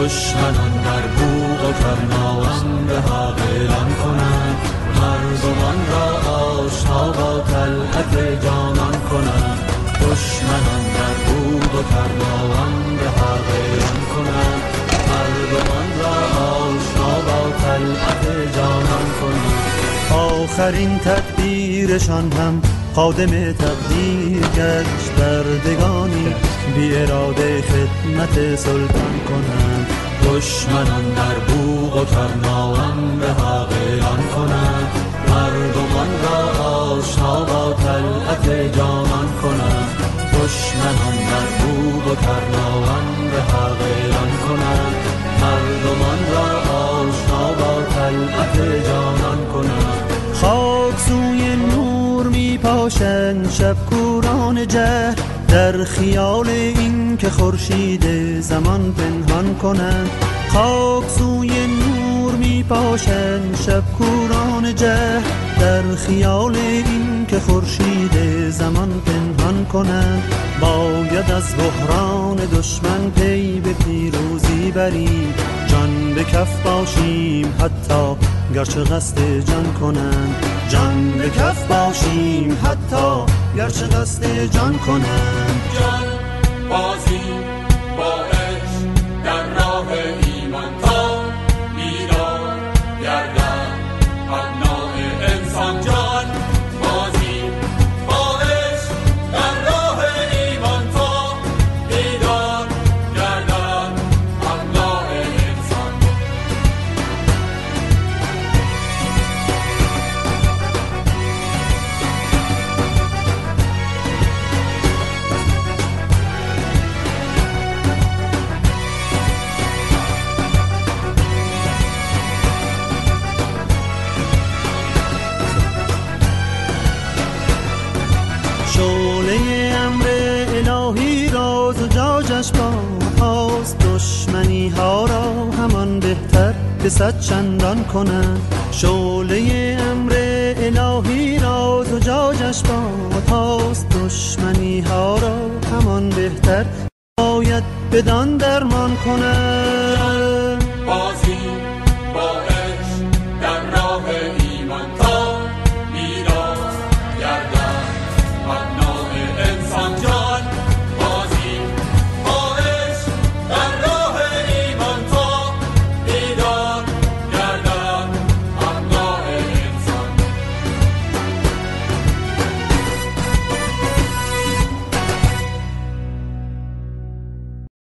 دشمنان در بوق و کرناون به حق اعلان کنند، مردمان را آشنا با طلعت جانان کنند. دشمنان در بوق و کرناون به حق اعلان کنند، مردمان را آشنا با طلعت جانان کنند. آخرین تدبیرشان هم خادم تقدیر گشت، بردگانی بی اراده خدمت سلطان کنند. دشمنان در بوق و کرناون به حق اعلان کنند، مردمان را آشنا با طلعت جانان کنند. دشمنان در بوق و کرناون به حق اعلان کنند، مردمان را آشنا با طلعت جانان کنند. خاک سوی نور می پاشند شب کوران جهل، در خیال این که خورشید زمان پنهان کنند. خاک سوی نور می پاشند شب کوران جهل، در خیال این که خورشید زمان پنهان کنند. باید از بحران دشمن پی به پیروزی بریم، جان به کف باشیم حتی گرچه قصد جان کنند. جان به کف باشیم حتی گرچه قصد جان کنند. جان بازی با عشق در راه ایمان تا بیدار گردن ابناء انسان. جان بازی با عشق در راه ایمان تا بیدار گردن ابناء انسان. شعله امر الهی را زجاجش باز، دشمنی ها را همان بهتر به صد چندان کنند. شعله امر الهی را زجاجش باز، دشمنی ها را همان بهتر باید بدان درمان کنند. بازی